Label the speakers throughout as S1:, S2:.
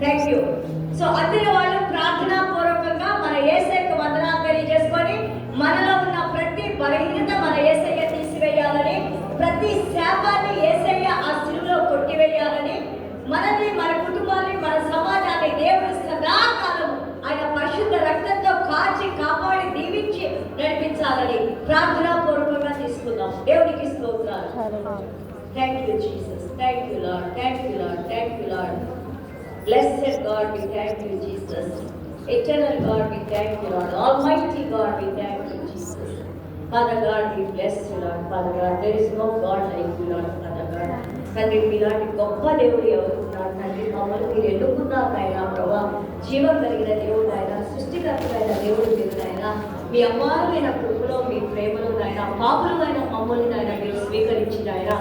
S1: Thank you. So అందరి వాళ్ళు ప్రార్థనా పూర్వకంగా మన యేసయ్యకు వందనాలు తెలియజేసుకొని మనలో ఉన్న ప్రతి బలహీనత మన యేసయ్య తీసివేయాలని, ప్రతి శాపాన్ని యేసయ్య ఆ శిలువలో కొట్టివేయాలని, మనల్ని, మన కుటుంబాన్ని, మన సమాజాన్ని దేవుడు సదాకాలం ఆయన పరిశుద్ధ రక్తంతో కాచి కాపాడి దీవించి నడిపించాలని ప్రార్థనా పూర్వకంగా తీసుకుందాం. దేవునికి స్తోత్రాలు. Thank you Jesus. Thank you lord. Thank you lord. Thank you lord. Blessed God, we thank you, Jesus. Eternal God, we thank you, Lord. Almighty God, we thank you, Jesus. Father God, we bless you, Lord. Father God, there is no God like you, Lord. Father తండ్రి మీలాంటి గొప్ప దేవుడు ఎవరు ఉన్నారు తండ్రి? మమ్మల్ని మీరు ఎన్నుకున్నారు నాయన ప్రభా. జీవం కలిగిన దేవుడు నాయన, సృష్టికర్తమైన దేవుడు మీరు నాయన. మీ అపారమైన కృపలో, మీ ప్రేమలో నాయన పాపులమైన మమ్మల్ని నాయన మీరు స్వీకరించిన ఆయన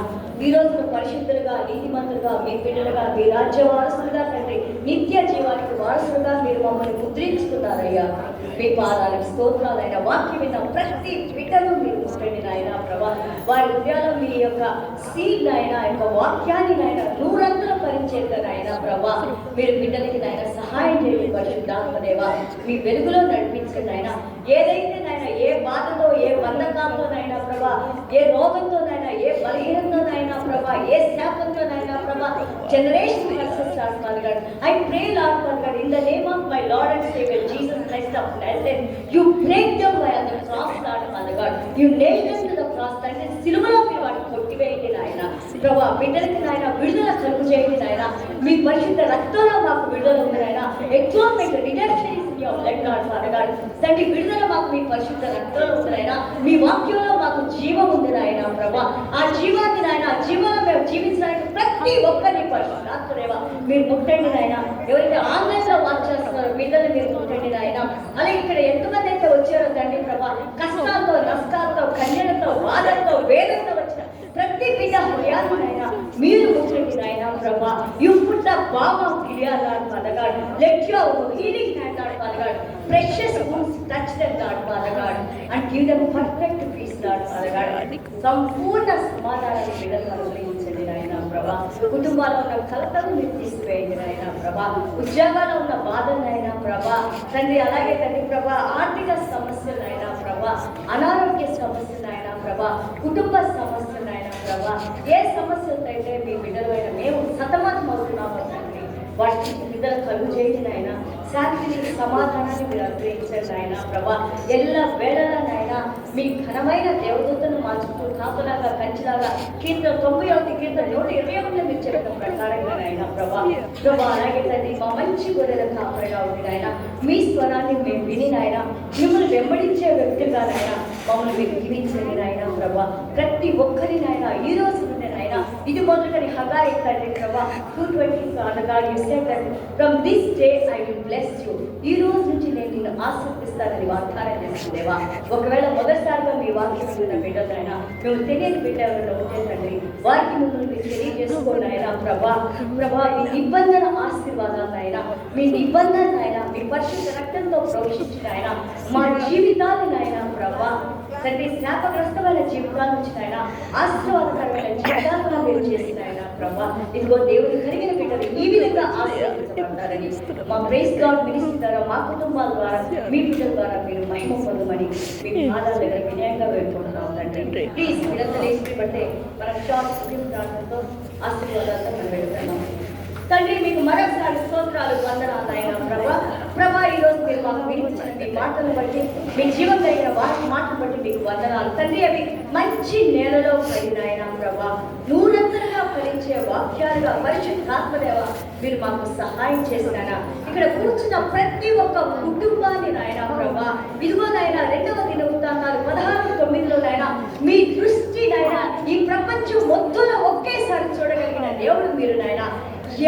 S1: ఈ రోజున పరిశుద్ధులుగా, నీతిమంతులుగా, మీ బిడ్డలుగా, మీ రాజ్య వారసులుగా తండ్రి నిత్య జీవానికి వారసులుగా మీరు మమ్మల్ని ముద్రించుకున్నారయ్యా. మీ పాదాలకు స్తోత్రాలైన వాక్యం విన్న ప్రతి బిడ్డను మీరు ముట్టండి నాయన ప్రభా. వారి హృదయాల్లో మీ యొక్క సీడ్ నాయన, యొక్క వాక్యాన్ని నాయన నూరంతరం పరిచేత నాయన ప్రభా. మీరు బిడ్డలకి నాయన సహాయం చేయండి పరిశుద్ధాత్మదేవ. మీ వెలుగులో నడిపించండి నాయన. ఏదైతే నాయన ఏ బాధతో, ఏ బంధకాలతో నాయన ప్రభా, ఏ రోగంతో నాయన, ఏ బలహీనంతో నాయన ప్రభా, ఏ శాపంతో నాయన ప్రభా, generation success lord god. I pray Lord God in the name of my Lord and Savior Jesus Christ of Nazareth, you break them by the cross Lord Father God. You nailed them to the cross తండ్రి. సిలువలో మీరు వాటిని కొట్టివేయండి నాయన ప్రభా. బిడ్డలకి నాయన విడుదల కలుగు చేయండి నాయన. మీ పరిశుద్ధ రక్తంలో మాకు విడుదల ఉంది నాయన. ఎక్స్‌టోర్మెంట్ redemption is in your blood Lord Father God. తండ్రి విడుదల మాకు మీ పరిశుద్ధ రక్తంలో ఉంది నాయన. మీ వాక్యంలో మాకు జీవం ఉంది నాయన ప్రభా. ఆ జీవాన్ని నాయన, జీవనం మేము జీవించడానికి ప్రతి ఒక్కరిని పరిశుద్ధాత్మదేవ మీరు ముట్టండి నాయన. ఎవరైతే ఆన్లైన్ లో వాచ్ చేస్తున్నారో బిడ్డలు మీరు ముట్టండి నాయన. అలాగే ఇక్కడ ఎంతమంది అయితే వచ్చారో తండ్రి ప్రభా, కష్టాలతో, నష్టాలతో, కన్యలతో, బాధలతో, వేదనతో వచ్చిన ప్రతి బిడ్డ హృదయాలైనా మీరు ముట్టండి నాయన ప్రభా. You put the balm of Gilead lord Father God. Let your healing hand lord Father God, precious wounds touch them Lord Father God and give them perfect peace Lord Father God. సంపూర్ణ సమాధానాన్ని బిడ్డలకు అనుగ్రహించండి నాయన ప్రభా. కుటుంబాల్లో ఉన్న కలతను మీరు తీసివేయండి నాయన ప్రభా. ఉద్యోగాల్లో ఉన్న బాధలు నాయన ప్రభా తండ్రి. అలాగే తండ్రి ప్రభా ఆర్థిక సమస్యలు నాయన ప్రభా, అనారోగ్య సమస్యలు నాయన ప్రభా, కుటుంబ సమస్యలు నాయన ప్రభా, ఏ సమస్యలతో అయితే మీ బిడ్డలైన మేము సతమతం అవుతున్నామో తండ్రి వాటి బిడ్డలు కలుగు చేయండి నాయన. శాంతిని, సమాధానాన్ని మీరు అనుగ్రహించండి నాయన ప్రభా. ఎల్ల వేళలా నాయన మీ ఘనమైన దేవదూతను మా చుట్టూ కాపులాగా, కంచిలాగా కీర్తన 91 కీర్తన 121 మీరు చెప్పిన ప్రకారంగా నాయన ప్రభా. ప్రభా అలాగే తండ్రి మా మంచి గొర్రెల కాపరిగా ఉంది నాయన. మీ స్వరాన్ని మేము విని నాయన మిమ్మల్ని వెంబడించే వ్యక్తిగా నాయన మమ్మల్ని మీరు జీవించండి నాయన ప్రభా. ప్రతి ఒక్కరి నాయన ఈ రోజు నుండి నాయన ఇది మొదలుకొని హగాయి తండ్రి ప్రభా 2:20 అనగా you said that from this day I will bless you. ఈ రోజు నుంచి నేను నిన్ను ఆశీర్వదిస్తానని వాగ్దానం చేస్తుంది దేవా. ఒకవేళ మొదటిసారిగా మీ వాక్యం విన్న బిడ్డలైనా, మేము తెలియని బిడ్డ ఎవరైనా ఉంటే తండ్రి వారికి మిమ్మల్ని మీరు తెలియజేసుకోండి ఆయన ప్రభా. ప్రభా మీ నిబంధన ఆశీర్వాదాలు ఆయన, మీ నిబంధన ఆయన, మీ పరిశుద్ధ రక్తంతో ప్రవేశించిన ఆయన మా జీవితాలను ఆయన ప్రభా తండ్రి శాపగ్రస్తమైన జీవితాల నుంచి ఆయన ఆశీర్వాదకరమైన జీవితాలుగా మీరు చేసిన ఆయన ప్రభా. ఇదిగో దేవుడు కలిగిన బిడ్డలు ఈ విధంగా ఆశీర్వదించబడతారని మా ప్రైజ్ గాడ్ మినిస్ట్రీ ద్వారా, మా కుటుంబాల ద్వారా, మీ బిడ్డల ద్వారా మీరు మహిమ పొందమని మీ పాదాల దగ్గర వినయంగా వేడుకుంటున్నాం తండ్రి. ప్లీజ్ మీరంతా లేచి పడితే మన షార్ట్ ప్రార్థనతో ఆశీర్వాదాలతో మనం వెళ్తున్నాం. తండ్రి మీకు మరొకసారి స్తోత్రాలు, వందనాలు ఆయన ప్రభా. ప్రభా ఈ రోజు మీరు మాకు వినిపించిన మీ మాటలను బట్టి, మీ జీవం కలిగిన వాటి మాటను బట్టి మీకు వందనాలు తండ్రి. అవి మంచి నేలలో పడిన ఆయన ప్రభా, నూరంతరంగా ఫలించే వాక్యాలుగా పరిశుద్ధాత్మదేవ మీరు మాకు సహాయం చేసినారా. ఇక్కడ కూర్చున్న ప్రతి ఒక్క కుటుంబాన్ని నాయన ప్రభా ఇదిగో నాయన 2వ దినవృత్తాంతాలు 16:9 నాయన మీ దృష్టి నాయన ఈ ప్రపంచం మొత్తంలో ఒకేసారి చూడగలిగిన దేవుడు మీరు నాయన.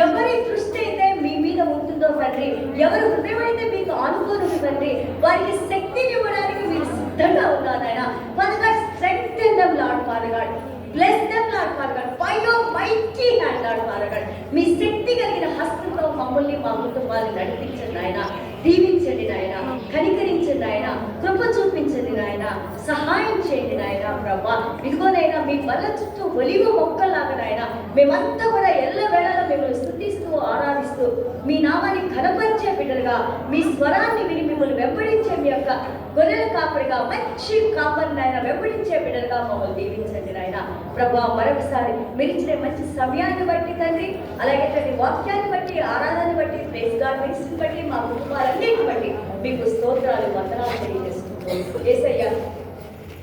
S1: ఎవరి దృష్టి అయితే మీ మీద ఉంటుందో తండ్రి, ఎవరి హృదయం అయితే మీకు అనుకూలం తండ్రి, వారికి శక్తిని ఇవ్వడానికి మీరు సిద్ధంగా ఉన్నారు ఆయన. Father God, strengthen them Lord Father God, bless them Lord Father God, by your mighty hand Lord Father God. మీ శక్తి కలిగిన హస్తంతో మమ్మల్ని మా కుటుంబాన్ని నడిపించండి ఆయన, దీవించండి నాయన, కనికరించండి ఆయన, కృప చూపించండి నాయన, సహాయం చేయండి నాయన ప్రభా. ఇదిగోనైనా మీ బల్ల చుట్టూ ఒలివ మొక్కలాగా నాయన మేమంతా కూడా ఎల్ల వేళలా మిమ్మల్ని స్తుతిస్తూ ఆరాధిస్తూ మీ నామాన్ని ఘనపరిచే బిడ్డలుగా, మీ స్వరాన్ని విని మిమ్మల్ని వెంబడించే మీ యొక్క గొర్రెల కాపరిగా, మంచి కాపరిని నాయన వెంబడించే బిడ్డలుగా మమ్మల్ని దీవించండి నాయన ప్రభా. మరొకసారి మీరు ఇచ్చిన మంచి సమయాన్ని బట్టి తండ్రి, అలాగే తండ్రి వాక్యాన్ని బట్టి, ఆరాధనని బట్టి, ప్రైజ్ గాడ్ మినిస్ట్రీని బట్టి, మా కుటుంబాలన్నింటిని బట్టి మీకు స్తోత్రాలు, వందనాలు తెలియజేసుకుంటూ యేసయ్య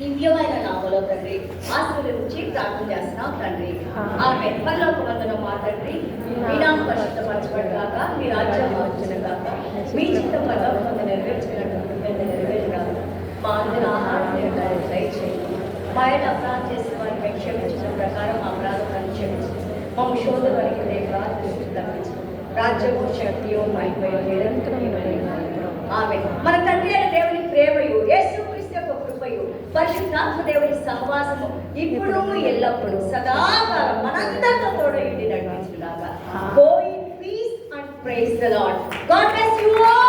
S1: దివ్యమైన నామములో తండ్రి ఆశీర్వదించి ప్రార్థన చేస్తున్నాం తండ్రి. ఆమేన్. పరలోకమందున మా తండ్రి మీ నామం పరిశుద్ధపరచబడుగాక, మీ రాజ్యం వచ్చునుగాక, మీ చిత్తం పరలోకమందు నెరవేర్చినట్టు నెరవేరుగాక. మా అందరి ఆహారాన్ని దయచేయండి. మా ఆయన అపరాధం చేసిన వారిని క్షమించిన ప్రకారం మా అపరాధాలను క్షమించండి. మమ్మ శోధనకి లేక తప్పించు. రాజ్యము శక్తియో మహిమయో నిరంతరం ఆమె. మన తండ్రి అయిన దేవుని ప్రేమయు, యేసుక్రీస్తు యొక్క కృపయు, పరిశుద్ధాత్మ దేవుని సహవాసము ఇప్పుడు ఎల్లప్పుడు సదాకాలం మనందరితో తోడై నడిపించులాగా. Go in peace and praise the Lord. God bless you all.